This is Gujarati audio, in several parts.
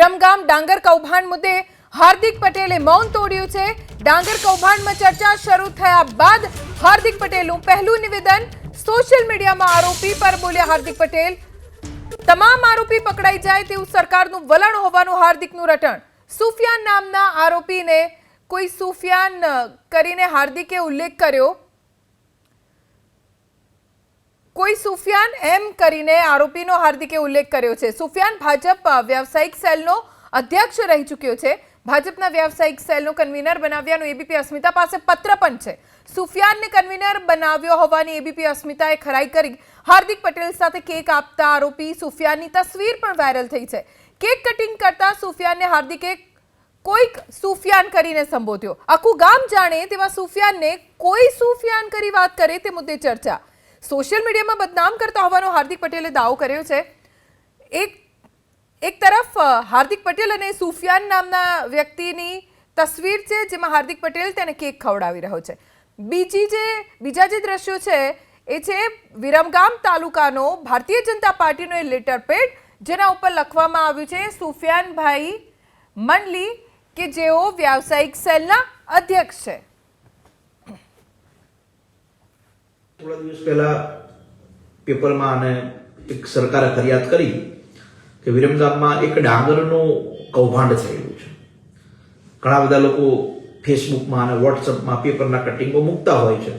વિરમગામ ડાંગર કૌભાંડ મુદ્દે હાર્દિક પટેલે મૌન તોડ્યું છે। ડાંગર કૌભાંડમાં ચર્ચા શરૂ થયા બાદ હાર્દિક પટેલનું પહેલું નિવેદન સોશિયલ મીડિયામાં આરોપી પર બોલ્યા હાર્દિક પટેલ। તમામ આરોપી પકડાઈ જાય તેવું સરકારનું વલણ હોવાનું હાર્દિકનું રટણ। સુફિયાન નામના આરોપીને કોઈ સુફિયાન કરીને હાર્દિકે ઉલ્લેખ કર્યો। કોઈ સુફિયાન એમ કરીને આરોપીનો હાર્દિકે ઉલ્લેખ કર્યો છે। સુફિયાન ભાજપ વ્યવસાયિક સેલનો અધ્યક્ષ રહી ચૂક્યો છે। ભાજપના વ્યવસાયિક સેલનો કન્વીનર બનાવ્યાનું એબીપી અસ્મિતા પાસે પત્ર પણ છે। સુફિયાનને કન્વીનર બનાવ્યો હોવાની એબીપી અસ્મિતાએ ખરાઈ કરી હાર્દિક પટેલ સાથે કેક આપતા આરોપી સુફિયાનની તસવીર પણ વાયરલ થઈ છે। કેક કટિંગ કરતા સુફિયાનને હાર્દિકે કોઈક સુફિયાન કરીને સંબોધ્યો। આખું ગામ જાણે તેવા સુફિયાનને કોઈ સુફિયાન કરી વાત કરે તે મુદ્દે ચર્ચા। સોશિયલ મીડિયામાં બદનામ કરતા હોવાનો હાર્દિક પટેલે દાવો કર્યો છે। એક તરફ હાર્દિક પટેલ અને સુફિયાન નામના વ્યક્તિની તસવીર છે જેમાં હાર્દિક પટેલ તેને કેક ખવડાવી રહ્યો છે। બીજા જે દ્રશ્યો છે એ છે વિરમગામ તાલુકાનો ભારતીય જનતા પાર્ટીનો એ લેટર પેડ જેના ઉપર લખવામાં આવ્યું છે સુફિયાનભાઈ મંડલી કે જેઓ વ્યવસાયિક સેલના અધ્યક્ષ છે। થોડા દિવસ પહેલા પેપરમાં અને એક સરકારે ફરિયાદ કરી કે વિરમગામમાં એક ડાંગરનું કૌભાંડ થયેલું છે। ઘણા બધા લોકો ફેસબુકમાં અને વોટ્સઅપમાં પેપરના કટિંગો મૂકતા હોય છે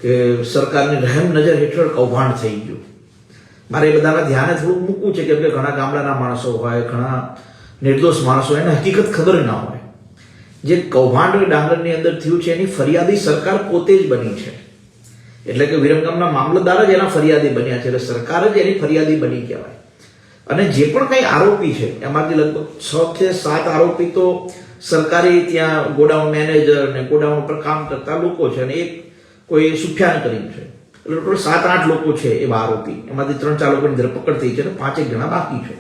કે સરકારની રહેમ નજર હેઠળ કૌભાંડ થઈ ગયું। મારે એ બધાના ધ્યાને થોડુંક મૂકવું છે કેમ કે ઘણા ગામડાના માણસો હોય, ઘણા નિર્દોષ માણસો એને હકીકત ખબર ના હોય। જે કૌભાંડ ડાંગરની અંદર થયું છે એની ફરિયાદી સરકાર પોતે જ બની છે। એટલે કે વિરમગામના મામલતદાર જ એના ફરિયાદી બન્યા છે, એટલે સરકાર જ એની ફરિયાદી બની કહેવાય। અને જે પણ કંઈ આરોપી છે એમાંથી લગભગ 6 કે 7 આરોપી તો સરકારી ત્યાં ગોડાઉન મેનેજર ને ગોડાઉન પર કામ કરતા લોકો છે અને એક કોઈ સુફિયાન કરીને છે, એટલે ટોટલ 7-8 લોકો છે એવા આરોપી। એમાંથી 3-4 લોકોની ધરપકડ થઈ છે અને 5-1 જણા બાકી છે।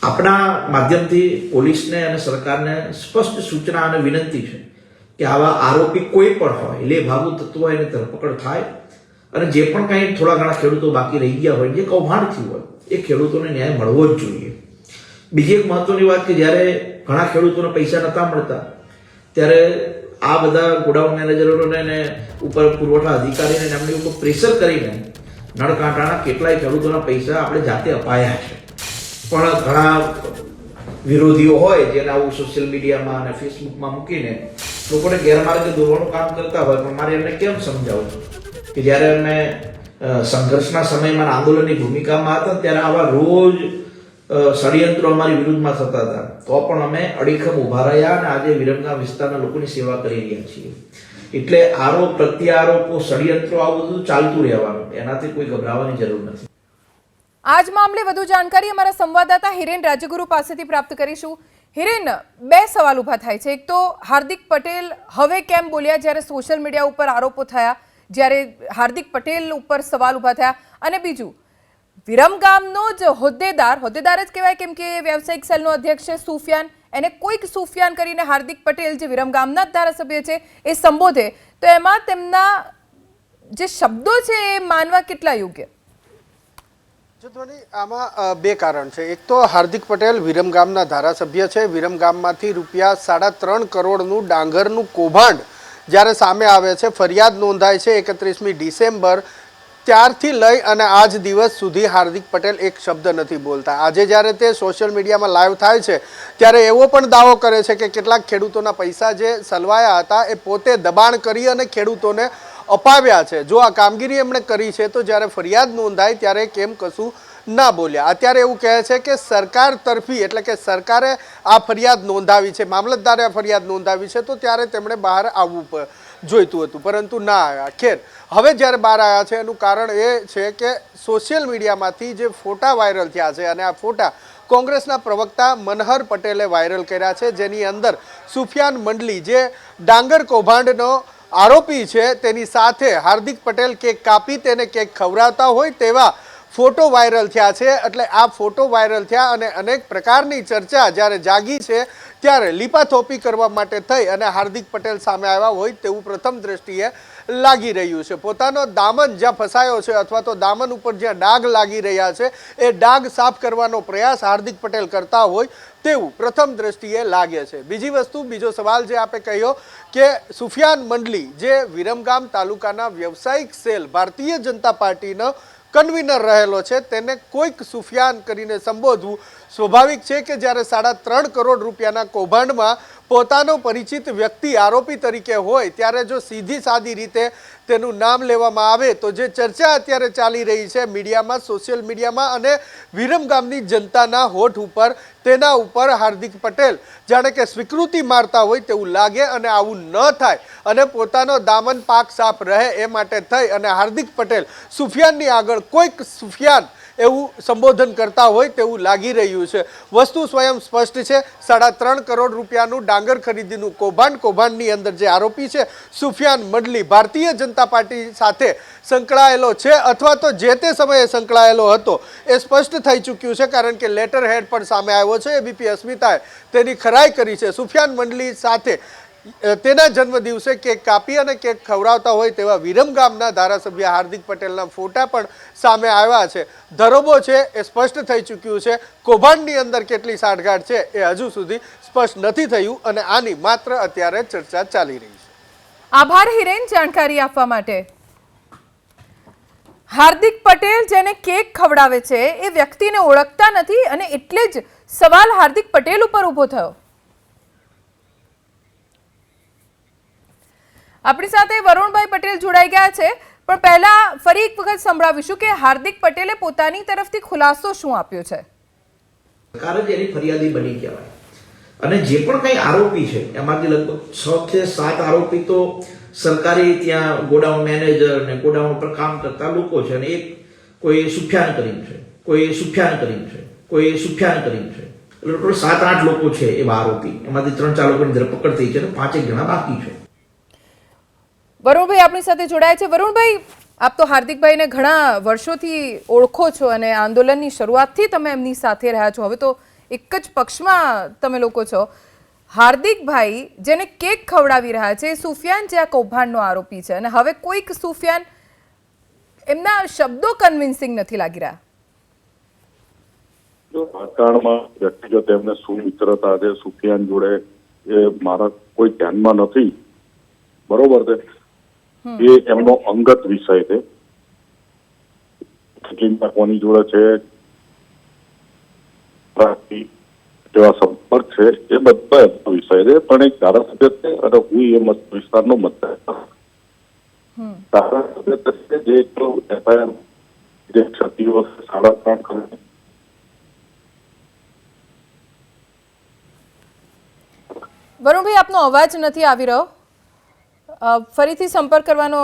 આપણા માધ્યમથી પોલીસને અને સરકારને સ્પષ્ટ સૂચના અને વિનંતી છે કે આવા આરોપી કોઈ પણ હોય, લે ભાગુ તત્વો હોય એની ધરપકડ થાય અને જે પણ કંઈ થોડા ઘણા ખેડૂતો બાકી રહી ગયા હોય, જે કૌભાંડ થયું હોય એ ખેડૂતોને ન્યાય મળવો જ જોઈએ। બીજી એક મહત્વની વાત કે જ્યારે ઘણા ખેડૂતોને પૈસા નહોતા મળતા ત્યારે આ બધા ગોડાઉન મેનેજરોને ને ઉપર પુરવઠા અધિકારીને એમની ઉપર પ્રેશર કરીને નળકાંઠાના કેટલાય ખેડૂતોના પૈસા આપણે જાતે અપાયા છે। પણ ઘણા વિરોધીઓ હોય જેને આવું સોશિયલ મીડિયામાં અને ફેસબુકમાં મૂકીને લોકોને ગેરમાર્ગે દોરવાનું કામ કરતા હોય, પણ મારે એમને કેમ સમજાવું કે જ્યારે એમને સંઘર્ષના સમયમાં આંદોલનની ભૂમિકામાં હતા ત્યારે આવા રોજ ષડયંત્રો અમારી વિરુદ્ધમાં થતા હતા તો પણ અમે અડીખમ ઉભા રહ્યા અને આજે વિરમગામ વિસ્તારના લોકોની સેવા કરી રહ્યા છીએ। એટલે આરોપ પ્રત્યારોપો ષડયંત્રો આવું બધું ચાલતું રહેવાનું, એનાથી કોઈ ગભરાવાની જરૂર નથી। આજ મામલે વધુ જાણકારી અમારા સંવાદદાતા હિરેન રાજગુરુ પાસેથી પ્રાપ્ત કરીશું। હિરેન, 2 સવાલ ઊભા થાય છે। એક તો હાર્દિક પટેલ હવે કેમ બોલ્યા જ્યારે સોશિયલ મીડિયા ઉપર આરોપો થયા, જ્યારે હાર્દિક પટેલ ઉપર સવાલ ઊભા થયા, અને બીજું વિરમગામનો જ હોદ્દેદાર જ કહેવાય કેમ કે વ્યવસાયિક સેલનો અધ્યક્ષ છે સુફિયાન, એને કોઈક સુફિયાન કરીને હાર્દિક પટેલ જે વિરમગામના જ ધારાસભ્ય છે એ સંબોધે તો એમાં તેમના જે શબ્દો છે એ માનવા કેટલા યોગ્ય? આમાં 2 કારણ છે। એક તો હાર્દિક પટેલ વિરમગામના ધારાસભ્ય છે। વિરમગામમાંથી ₹3.5 કરોડનું ડાંગરનું કૌભાંડ જ્યારે સામે આવે છે, ફરિયાદ નોંધાય છે 31મી ડિસેમ્બર, ત્યારથી લઈ અને આજ દિવસ સુધી હાર્દિક પટેલ એક શબ્દ નથી બોલતા। આજે જ્યારે તે સોશિયલ મીડિયામાં લાઈવ થાય છે ત્યારે એવો પણ દાવો કરે છે કે કેટલાક ખેડૂતોના પૈસા જે સલવાયા હતા એ પોતે દબાણ કરી અને ખેડૂતોને અપાવ્યા છે। જો આ કામગીરી એમણે કરી છે તો જ્યારે ફરિયાદ નોંધાય ત્યારે કેમ કશું ના બોલ્યા? અત્યારે એવું કહે છે કે સરકાર તરફી એટલે કે સરકારે આ ફરિયાદ નોંધાવી છે, મામલતદારે આ ફરિયાદ નોંધાવી છે તો ત્યારે તેમણે બહાર આવવું જોઈતું હતું પરંતુ ના આવ્યા। ખેર, હવે જ્યારે બહાર આવ્યા છે એનું કારણ એ છે કે સોશિયલ મીડિયામાંથી જે ફોટા વાયરલ થયા છે અને આ ફોટા કોંગ્રેસના પ્રવક્તા મનહર પટેલે વાયરલ કર્યા છે, જેની અંદર સુફિયાન મંડલી જે ડાંગર કૌભાંડનો આરોપી છે તેની સાથે હાર્દિક પટેલ કેક કાપી તેને કેક ખવડાવતા હોય તેવા ફોટો વાયરલ થયા છે। એટલે આ ફોટો વાયરલ થયા અને અનેક પ્રકારની ચર્ચા જ્યારે જાગી છે ત્યારે લીપાથોપી કરવા માટે થઈ અને હાર્દિક પટેલ સામે આવ્યા હોય તેવું પ્રથમ દ્રષ્ટિએ લાગી રહ્યું છે. પોતાનો દામન જ્યાં ફસાયો છે અથવા તો દામન ઉપર જ્યાં ડાઘ લાગી રહ્યા છે એ ડાઘ સાફ કરવાનો પ્રયાસ હાર્દિક પટેલ કરતા હોય તેવું પ્રથમ દ્રષ્ટિએ લાગે છે. બીજી વસ્તુ, બીજો સવાલ જે આપે કહ્યો કે સુફિયાન મંડલી જે વિરમગામ તાલુકાના વ્યવસાયિક સેલ ભારતીય જનતા પાર્ટીનો કન્વીનર રહેલો છે તેને કોઈક સુફિયાન કરીને સંબોધવું સ્વાભાવિક છે કે જ્યારે 3.5 કરોડ રૂપિયાના કૌભાંડમાં પોતાનો પરિચિત વ્યક્તિ આરોપી તરીકે હોય ત્યારે જો સીધી સાદી રીતે તેનું નામ લેવામાં આવે તો જે ચર્ચા અત્યારે ચાલી રહી છે મીડિયામાં, સોશિયલ મીડિયામાં અને વિરમગામની જનતાના હોઠ ઉપર, તેના ઉપર હાર્દિક પટેલ જાણે કે સ્વીકૃતિ મારતા હોય તેવું લાગે અને આવું ન થાય અને પોતાનો દામન પાક સાફ રહે એ માટે થઈ અને હાર્દિક પટેલ સુફિયાનની આગળ કોઈક સુફિયાન એવું સંબોધન કરતા હોય તેવું લાગી રહ્યું છે. વસ્તુ સ્વયં સ્પષ્ટ છે. 3.5 કરોડ રૂપિયાનું ડાંગર ખરીદીનું કૌભાંડની અંદર જે આરોપી છે સુફિયાન મંડલી ભારતીય જનતા પાર્ટી સાથે સંકળાયેલો છે અથવા તો જે તે સમયે સંકળાયેલો હતો એ સ્પષ્ટ થઈ ચૂક્યું છે, કારણ કે લેટર હેડ પણ સામે આવ્યો છે. એબીપી અસ્મિતાએ તેની ખરાઈ કરી છે. સુફિયાન મંડલી સાથે તેના જન્મદિવસે કેક કાપી અને કેક ખવડાવતા હોય તેવા વિરમગામના ધારાસભ્ય હાર્દિક પટેલના ફોટા પણ સામે આવ્યા છે. ધરોબો છે એ સ્પષ્ટ થઈ ચૂક્યું છે. કૌભાંડની અંદર કેટલી સાંઠગાંઠ છે એ હજુ સુધી સ્પષ્ટ નથી થયું અને આની માત્ર અત્યારે ચર્ચા ચાલી રહી છે. આભાર હિરેન જાણકારી આપવા માટે. હાર્દિક પટેલ જેને કેક ખવડાવે છે એ વ્યક્તિને ઓળખતા નથી અને એટલે જ સવાલ હાર્દિક પટેલ ઉપર ઊભો થયો. આપણી સાથે વરુણભાઈ પટેલ જોડાઈ ગયા છે, પણ પહેલા ફરી એક વખત સંભળાવીશું કે હાર્દિક પટેલે પોતાની તરફથી ખુલાસો શું આપ્યો છે. સરકાર જ એની ફરિયાદી બની કહેવાય અને જે પણ કંઈ આરોપી છે એમાંથી લગભગ 6 થી 7 આરોપી તો સરકારી ત્યાં ગોડાઉન મેનેજર ને ગોડાઉન પર કામ કરતા લોકો છે અને એક કોઈ સુફિયાન કરીમ છે, કોઈ સુફિયાન કરીમ છે, કોઈ સુફિયાન કરીમ છે, એટલે ટોટલ 7-8 લોકો છે એવા આરોપી. એમાંથી 3-4 લોકોની ધરપકડ થઈ છે અને 5-1 જણા બાકી છે. વરુણભાઈ આપણી સાથે જોડાયા છે. વરુણભાઈ, આપ તો હાર્દિકભાઈને ઘણા વર્ષોથી ઓળખો છો અને આંદોલનની શરૂઆતથી તમે એમની સાથે રહ્યા છો. હવે તો એક જ પક્ષમાં તમે લોકો છો. હાર્દિકભાઈ જેને કેક ખવડાવી રહ્યા છે સુફિયાન જે આ કૌભાંડનો આરોપી છે અને હવે કોઈક સુફિયાન, એમના શબ્દો કન્વિન્સિંગ નથી લાગી રહ્યા. જો રાજકારણમાં વ્યક્તિગત એમને શું મિત્રતા છે સુફિયાન જોડે એ મારા કોઈ ધ્યાનમાં નથી, બરોબર છે. એ એમનો અંગત વિષય છે. કોની જોડે છે જેવા સંપર્ક છે એ બધા એમનો વિષય છે, પણ એક ધારાસભ્ય છે અને હું એ મત વિસ્તારનો મતદાર ધારાસભ્ય તરીકે જે એફઆઈઆર જે ક્ષતિઓ 3.5 કરોડ. વરુણભાઈ આપનો અવાજ નથી આવી રહ્યો, ફરીથી સંપર્ક કરવાનો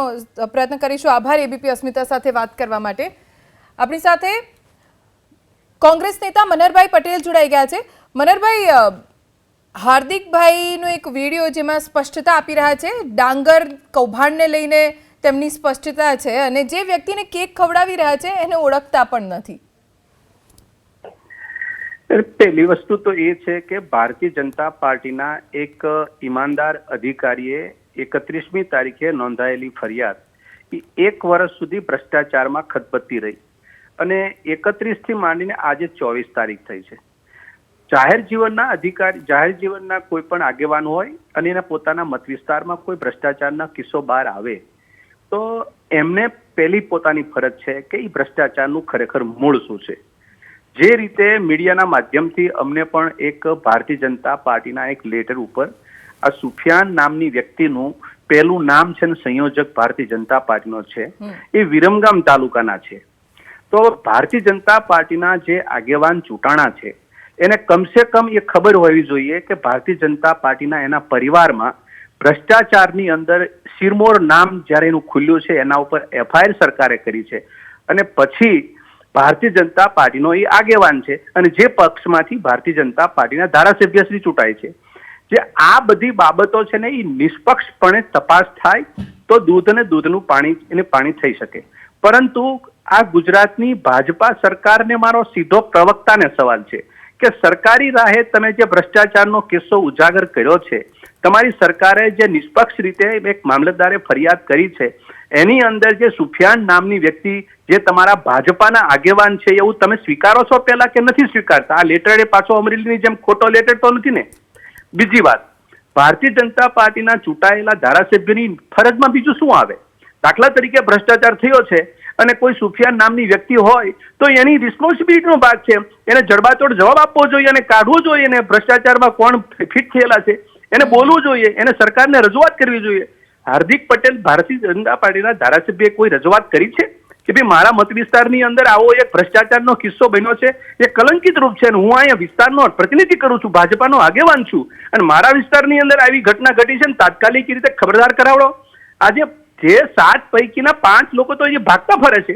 પ્રયત્ન કરીશું. આભાર એબીપી અસ્મિતા સાથે વાત કરવા માટે. આપણી સાથે કોંગ્રેસ નેતા મનહરભાઈ પટેલ જોડાઈ ગયા છે. મનહરભાઈ, હાર્દિકભાઈનો એક વિડીયો જેમાં સ્પષ્ટતા આપી રહ્યા છે, ડાંગર કૌભાંડને લઈને તેમની સ્પષ્ટતા છે અને જે વ્યક્તિને કેક ખવડાવી રહ્યા છે એને ઓળખતા પણ નથી. પહેલી વસ્તુ તો એ છે કે ભારતીય જનતા પાર્ટીના એક ઈમાનદાર અધિકારીએ 31મી તારીખે નોંધાયેલી ફરિયાદ એ 1 વર્ષ સુધી ભ્રષ્ટાચારમાં ખતબત્તી રહી અને 31 થી માંડીને આજે 24 તારીખ થઈ છે. જાહેર જીવનના કોઈ પણ આગેવાન હોય અને એના પોતાના મત વિસ્તારમાં કોઈ ભ્રષ્ટાચારના કિસ્સો બહાર આવે તો એમને પહેલી પોતાની ફરજ છે કે એ ભ્રષ્ટાચારનું ખરેખર મૂળ શું છે. જે રીતે મીડિયાના માધ્યમથી અમને પણ એક ભારતીય જનતા પાર્ટીના એક લેટર ઉપર આ સુફિયાન નામની વ્યક્તિનું પહેલું નામ છે ને સંયોજક ભારતીય જનતા પાર્ટીનો છે, એ વિરમગામ તાલુકાના છે. તો ભારતીય જનતા પાર્ટીના જે આગેવાન ચૂંટાણા છે એને કમસે કમ એ ખબર હોવી જોઈએ કે ભારતીય જનતા પાર્ટીના એના પરિવારમાં ભ્રષ્ટાચારની અંદર શિરમોર નામ જ્યારે એનું ખુલ્યું છે એના ઉપર એફઆઈઆર સરકારે કરી છે અને પછી ભારતીય જનતા પાર્ટીનો એ આગેવાન છે અને જે પક્ષમાંથી ભારતીય જનતા પાર્ટીના ધારાસભ્યશ્રી ચૂંટાય છે. જે આ બધી બાબતો છે ને એ નિષ્પક્ષપણે તપાસ થાય તો દૂધ અને દૂધનું પાણી થઈ શકે. પરંતુ આ ગુજરાતની ભાજપા સરકારને મારો સીધો પ્રવક્તાને સવાલ છે કે સરકારી રાહે તમે જે ભ્રષ્ટાચારનો કિસ્સો ઉજાગર કર્યો છે, તમારી સરકારે જે નિષ્પક્ષ રીતે એક મામલતદારે ફરિયાદ કરી છે, એની અંદર જે સુફિયાન નામની વ્યક્તિ જે તમારા ભાજપાના આગેવાન છે એવું તમે સ્વીકારો છો પહેલા કે નથી સ્વીકારતા? આ લેટર એ પાછો અમરેલીની જેમ ખોટો લેટર તો નથી ને? બીજી વાત, ભારતીય જનતા પાર્ટીના ચૂંટાયેલા ધારાસભ્યની ફરજમાં બીજું શું આવે? દાખલા તરીકે ભ્રષ્ટાચાર થયો છે અને કોઈ સુફિયાન નામની વ્યક્તિ હોય તો એની રિસ્પોન્સિબિલિટીનો ભાગ છે, એને જડબાતોડ જવાબ આપવો જોઈએ અને કાઢવો જોઈએ, એને ભ્રષ્ટાચારમાં કોણ ફિટ થયેલા છે એને બોલવું જોઈએ, એને સરકારને રજૂઆત કરવી જોઈએ. હાર્દિક પટેલ ભારતીય જનતા પાર્ટીના ધારાસભ્યએ કોઈ રજૂઆત કરી છે કે ભાઈ મારા મત વિસ્તારની અંદર આવો એક ભ્રષ્ટાચારનો કિસ્સો બન્યો છે, એ કલંકિત રૂપ છે અને હું અહીંયા વિસ્તારનો પ્રતિનિધિ કરું છું, ભાજપાનો આગેવાન છું અને મારા વિસ્તારની અંદર આવી ઘટના ઘટી છે ને તાત્કાલિક રીતે ખબરદાર કરાવડો? આજે જે 7 પૈકીના 5 લોકો તો એ ભાગતા ફરે છે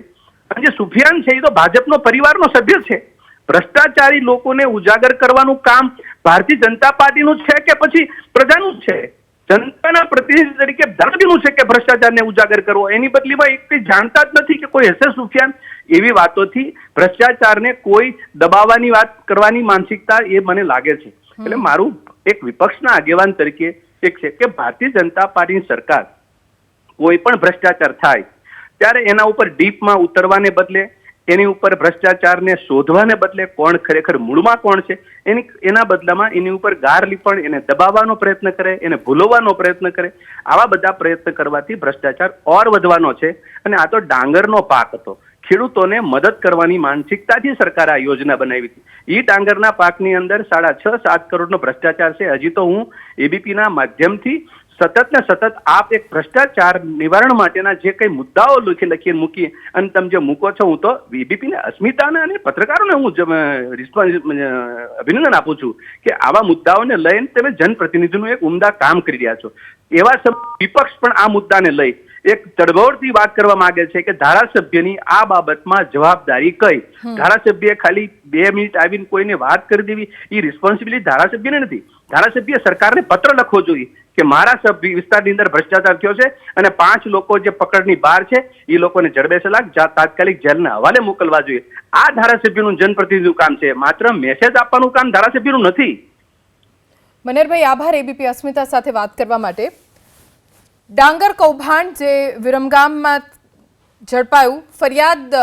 અને જે સુફિયાન છે એ તો ભાજપનો પરિવારનો સભ્ય છે. ભ્રષ્ટાચારી લોકોને ઉજાગર કરવાનું કામ ભારતીય જનતા પાર્ટીનું છે કે પછી પ્રજાનું છે? જનતાના પ્રતિનિધિ તરીકે ધારાસભ્યનું છે કે ભ્રષ્ટાચારને ઉજાગર કરવો? એની બદલીમાં એક કંઈ જાણતા જ નથી કે કોઈ હશે સુફિયાન. એવી વાતોથી ભ્રષ્ટાચારને કોઈ દબાવવાની વાત કરવાની માનસિકતા એ મને લાગે છે. એટલે મારું એક વિપક્ષના આગેવાન તરીકે એક છે કે ભારતીય જનતા પાર્ટીની સરકાર કોઈ પણ ભ્રષ્ટાચાર થાય ત્યારે એના ઉપર ડીપમાં ઉતરવાને બદલે, એની ઉપર ભ્રષ્ટાચારને શોધવાને બદલે કોણ ખરેખર મૂળમાં કોણ છે એના બદલામાં એની ઉપર ગાર લીપણ, એને દબાવવાનો પ્રયત્ન કરે, એને ભૂલવાનો પ્રયત્ન કરે. આવા બધા પ્રયત્ન કરવાથી ભ્રષ્ટાચાર ઓર વધવાનો છે. અને આ તો ડાંગરનો પાક હતો, ખેડૂતોને મદદ કરવાની માનસિકતાથી સરકારે આ યોજના બનાવી હતી. એ ડાંગરના પાકની અંદર 6.5-7 કરોડનો ભ્રષ્ટાચાર છે. હજી તો હું એબીપીના માધ્યમથી સતત ને સતત આપ એક ભ્રષ્ટાચાર નિવારણ માટેના જે કઈ મુદ્દાઓ લખીને મૂકીએ અને તમે જે મૂકો છો, હું તો એબીપીને અસ્મિતાને અને પત્રકારોને હું અભિનંદન આપું છું કે આવા મુદ્દાઓને લઈને તમે જનપ્રતિનિધિનું એક ઉમદા કામ કરી રહ્યા છો. એવા વિપક્ષ પણ આ મુદ્દાને લઈ એક તડબોળથી વાત કરવા માંગે છે કે ધારાસભ્યની આ બાબતમાં જવાબદારી કઈ? ધારાસભ્ય ખાલી 2 મિનિટ આવીને કોઈને વાત કરી દેવી એ રિસ્પોન્સિબિલિટી ધારાસભ્યને નથી. ધારાસભ્ય સરકારને પત્ર લખવો જોઈએ કે મારા વિસ્તારની અંદર ભ્રષ્ટાચાર થયો છે અને 5 લોકો જે પકડની બહાર છે એ લોકોને જડબેસલાક તાત્કાલિક જેલના હવાલે મોકલવા જોઈએ. આ ધારાસભ્યનું જનપ્રતિનિધિનું કામ છે, માત્ર મેસેજ આપવાનું કામ ધારાસભ્યનું નથી. મનેરભાઈ, આભાર એબીપી અસ્મિતા સાથે વાત કરવા માટે. ડાંગર કૌભાંડ જે વિરમગામમાં ઝડપાયું, ફરિયાદ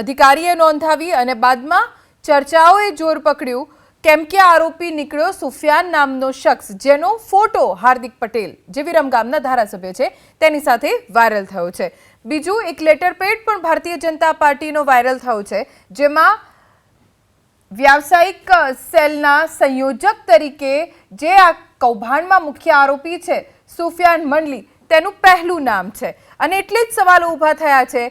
અધિકારીએ નોંધાવી અને બાદમાં ચર્ચાઓએ જોર પકડ્યું કેમ કે આરોપી નીકળ્યો સુફિયાન નામનો શખ્સ, જેનો ફોટો હાર્દિક પટેલ જે વિરમગામના ધારાસભ્ય છે તેની સાથે વાયરલ થયો છે. બીજું એક લેટર પેડ પણ ભારતીય જનતા પાર્ટીનો વાયરલ થયો છે, જેમાં વ્યાવસાયિક સેલના સંયોજક તરીકે જે આ કૌભાંડમાં મુખ્ય આરોપી છે સુફિયાન મંડલી, તેનું પહેલું નામ છે. અને એટલે જ સવાલો ઊભા થયા છે